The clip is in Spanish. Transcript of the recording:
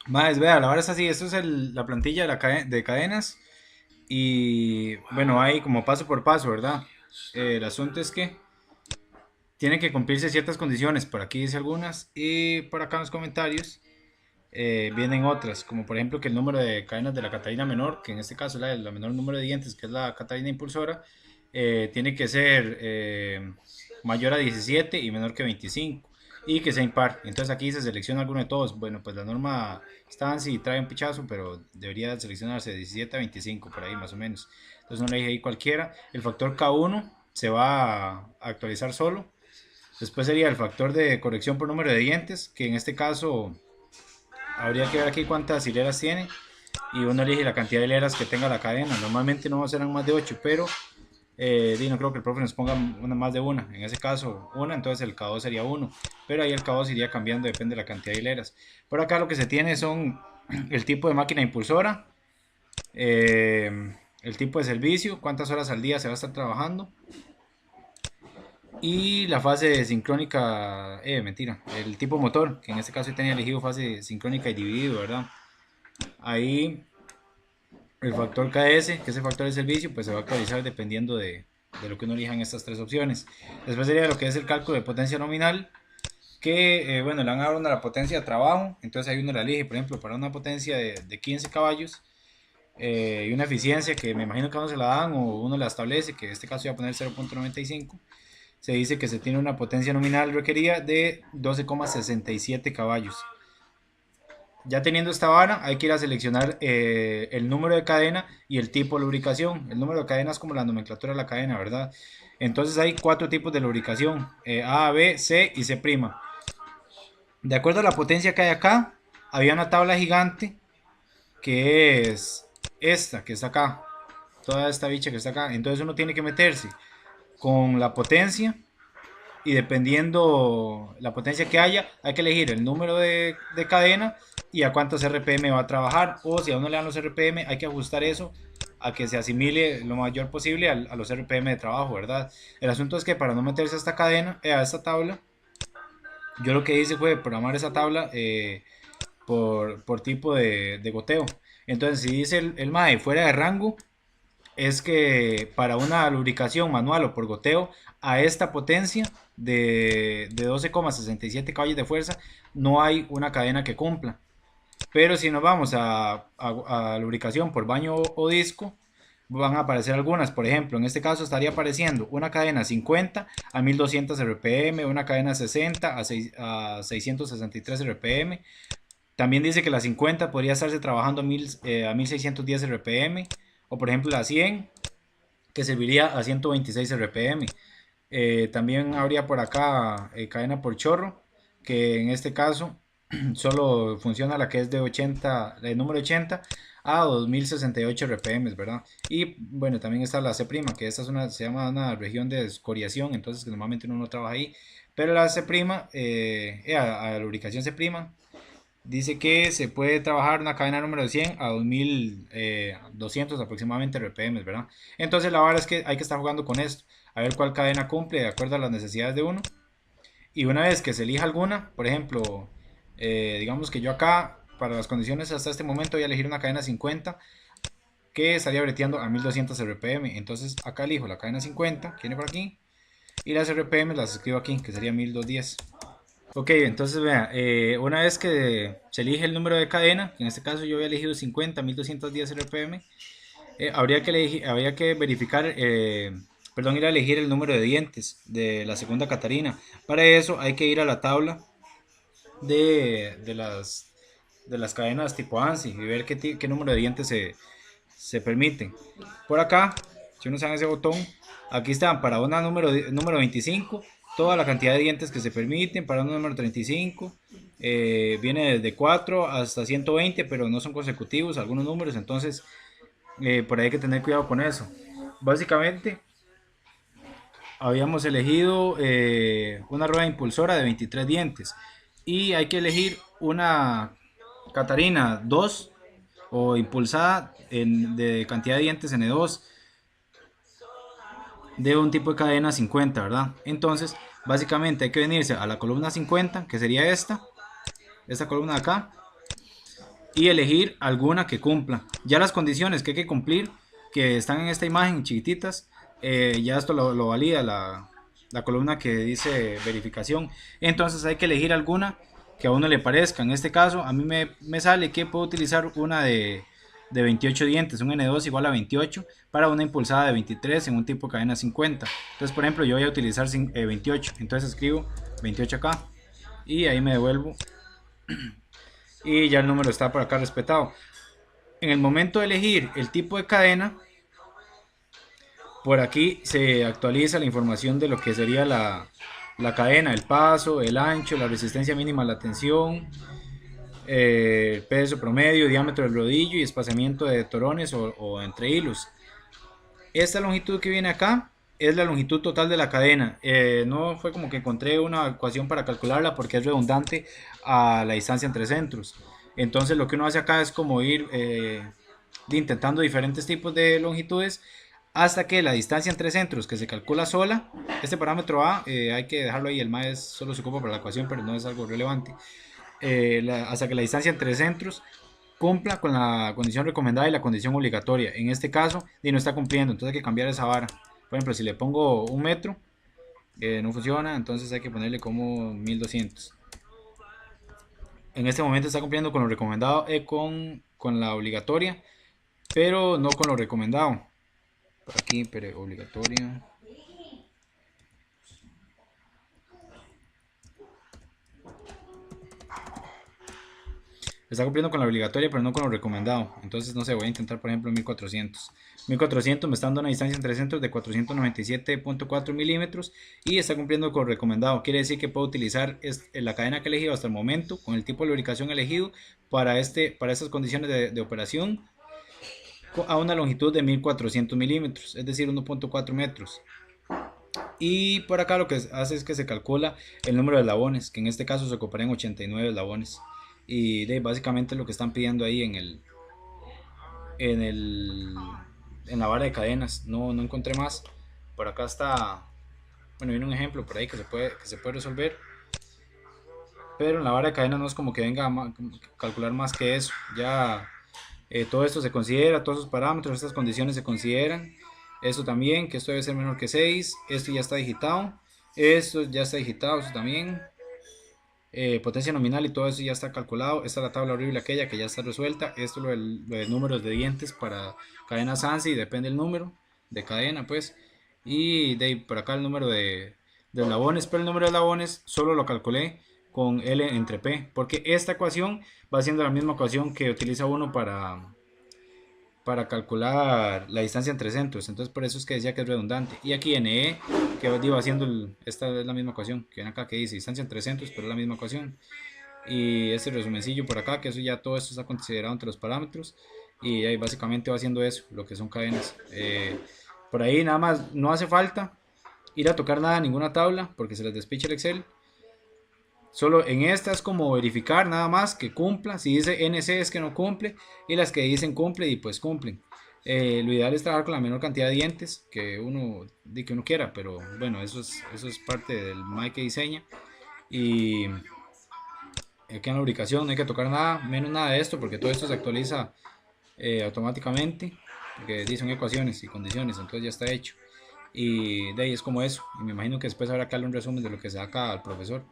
Más, vea, la verdad es así, esto es la plantilla de, de cadenas y bueno, hay como paso por paso, ¿verdad? El asunto es que tienen que cumplirse ciertas condiciones, por aquí dice algunas y por acá en los comentarios vienen otras, como por ejemplo que el número de cadenas de la Catarina menor, que en este caso es la menor número de dientes, que es la Catarina impulsora, tiene que ser mayor a 17 y menor que 25 y que sea impar. Entonces aquí se selecciona alguno de todos. Bueno, pues la norma está si trae un pichazo, pero debería seleccionarse de 17 a 25 por ahí más o menos. Entonces no le dije ahí cualquiera. El factor K1 se va a actualizar solo. Después sería el factor de corrección por número de dientes, que en este caso habría que ver aquí cuántas hileras tiene y uno elige la cantidad de hileras que tenga la cadena. Normalmente no serán más de 8, pero no creo que el profe nos ponga una más de una. En ese caso, una, entonces el K2 sería uno. Pero ahí el K2 iría cambiando, depende de la cantidad de hileras. Por acá lo que se tiene son el tipo de máquina impulsora, el tipo de servicio, cuántas horas al día se va a estar trabajando y la fase sincrónica, mentira, el tipo motor, que en este caso tenía elegido fase sincrónica y dividido, ¿verdad? Ahí el factor KS, que es el factor de servicio, pues se va a actualizar dependiendo de lo que uno elija en estas tres opciones. Después sería lo que es el cálculo de potencia nominal, que bueno, le van a dar una la potencia de trabajo, entonces ahí uno la elige, por ejemplo, para una potencia de 15 caballos y una eficiencia que me imagino que a uno se la dan o uno la establece, que en este caso voy a poner 0.95, se dice que se tiene una potencia nominal requerida de 12,67 caballos. Ya teniendo esta vara, hay que ir a seleccionar el número de cadena y el tipo de lubricación. El número de cadena es como la nomenclatura de la cadena, ¿verdad? Entonces hay cuatro tipos de lubricación, A, B, C y C'. De acuerdo a la potencia que hay acá, había una tabla gigante que es esta, que está acá. Toda esta bicha que está acá. Entonces uno tiene que meterse con la potencia y dependiendo la potencia que haya, hay que elegir el número de cadena y a cuántos RPM va a trabajar. O si a uno le dan los RPM, hay que ajustar eso a que se asimile lo mayor posible a los RPM de trabajo, ¿verdad? El asunto es que para no meterse a esta cadena, a esta tabla, yo lo que hice fue programar esa tabla por tipo de goteo. Entonces, si dice el MAE fuera de rango, es que para una lubricación manual o por goteo a esta potencia de 12,67 caballos de fuerza no hay una cadena que cumpla. Pero si nos vamos a lubricación por baño o disco, van a aparecer algunas. Por ejemplo, en este caso estaría apareciendo una cadena 50 a 1200 RPM, una cadena 60 a 663 RPM. También dice que la 50 podría estarse trabajando a 1610 RPM. O por ejemplo la 100 que serviría a 126 RPM. También habría por acá cadena por chorro, que en este caso solo funciona la que es de 80, de número 80 a 2068 RPM, ¿verdad? Y bueno, también está la C', que esta es una, se llama una región de escoriación, entonces que normalmente uno no trabaja ahí. Pero la C', a la ubicación C', dice que se puede trabajar una cadena número 100 a 2200 aproximadamente RPM, ¿verdad? Entonces la verdad es que hay que estar jugando con esto, a ver cuál cadena cumple de acuerdo a las necesidades de uno. Y una vez que se elija alguna, por ejemplo, digamos que yo acá, para las condiciones hasta este momento, voy a elegir una cadena 50 que estaría breteando a 1200 RPM. Entonces acá elijo la cadena 50, que viene por aquí, y las RPM las escribo aquí, que sería 1210. Ok, entonces vea, una vez que se elige el número de cadena, que en este caso yo había elegido 50, 1210 RPM, habría que verificar, perdón, ir a elegir el número de dientes de la segunda Catarina. Para eso hay que ir a la tabla de las cadenas tipo ANSI y ver qué número de dientes se permiten. Por acá, si uno se ese botón, aquí están para una número 25, toda la cantidad de dientes que se permiten, para una número 35, viene desde 4 hasta 120, pero no son consecutivos algunos números, entonces por ahí hay que tener cuidado con eso. Básicamente, habíamos elegido una rueda impulsora de 23 dientes y hay que elegir una Catarina 2 o impulsada de cantidad de dientes N2 de un tipo de cadena 50, ¿verdad? Entonces, básicamente hay que venirse a la columna 50, que sería esta columna de acá, y elegir alguna que cumpla. Ya las condiciones que hay que cumplir, que están en esta imagen chiquititas, ya esto lo valida la columna que dice verificación. Entonces hay que elegir alguna que a uno le parezca. En este caso a mí me sale que puedo utilizar una de 28 dientes, un N2 igual a 28 para una impulsada de 23 en un tipo de cadena 50. Entonces por ejemplo yo voy a utilizar 28, entonces escribo 28 acá y ahí me devuelvo y ya el número está por acá respetado. En el momento de elegir el tipo de cadena, por aquí se actualiza la información de lo que sería la cadena, el paso, el ancho, la resistencia mínima a la tensión, peso promedio, diámetro del rodillo y espaciamiento de torones o entre hilos. Esta longitud que viene acá es la longitud total de la cadena. No fue como que encontré una ecuación para calcularla porque es redundante a la distancia entre centros. Entonces lo que uno hace acá es como ir intentando diferentes tipos de longitudes hasta que la distancia entre centros que se calcula sola, este parámetro A hay que dejarlo ahí, el MA solo se ocupa para la ecuación pero no es algo relevante, hasta que la distancia entre centros cumpla con la condición recomendada y la condición obligatoria. En este caso, y no está cumpliendo, entonces hay que cambiar esa vara. Por ejemplo, si le pongo un metro, no funciona, entonces hay que ponerle como 1200. En este momento está cumpliendo con lo recomendado, con la obligatoria, pero no con lo recomendado. Por aquí, pero obligatorio. Está cumpliendo con la obligatoria, pero no con lo recomendado. Entonces, no sé, voy a intentar, por ejemplo, 1400. 1400 me está dando una distancia entre centros de 497.4 milímetros y está cumpliendo con lo recomendado. Quiere decir que puedo utilizar la cadena que he elegido hasta el momento, con el tipo de lubricación elegido, para estas condiciones de operación, a una longitud de 1400 milímetros, es decir, 1.4 metros. Y por acá lo que hace es que se calcula el número de eslabones, que en este caso se ocuparían 89 eslabones. Y básicamente lo que están pidiendo ahí en el en la vara de cadenas. No encontré más. Por acá está, bueno, viene un ejemplo por ahí que se puede resolver. Pero en la vara de cadenas no es como que venga a calcular más que eso. Ya todo esto se considera, todos esos parámetros, estas condiciones se consideran. Esto también, que esto debe ser menor que 6. Esto ya está digitado. Esto ya está digitado, esto también. Potencia nominal y todo eso ya está calculado. Esta es la tabla horrible aquella que ya está resuelta. Esto es lo de números de dientes para cadenas ANSI, depende del número de cadena pues. Y por acá el número de eslabones, pero el número de eslabones solo lo calculé con L entre P, porque esta ecuación va siendo la misma ecuación que utiliza uno para calcular la distancia entre centros. Entonces por eso es que decía que es redundante. Y aquí en E, que iba haciendo esta es la misma ecuación que viene acá, que dice distancia entre centros, pero es la misma ecuación. Y este resumencillo por acá, que eso ya todo esto está considerado entre los parámetros. Y ahí básicamente va haciendo eso, lo que son cadenas. Por ahí nada más, no hace falta ir a tocar nada, ninguna tabla, porque se les despicha el Excel. Solo en esta es como verificar nada más que cumpla. Si dice NC es que no cumple. Y las que dicen cumple y pues cumplen. Lo ideal es trabajar con la menor cantidad de dientes que uno quiera. Pero bueno, eso es parte del MAE que diseña. Y aquí en la ubicación no hay que tocar nada, menos nada de esto. Porque todo esto se actualiza automáticamente. Porque son ecuaciones y condiciones. Entonces ya está hecho. Y de ahí es como eso. Y me imagino que después habrá que darle un resumen de lo que se saca al profesor.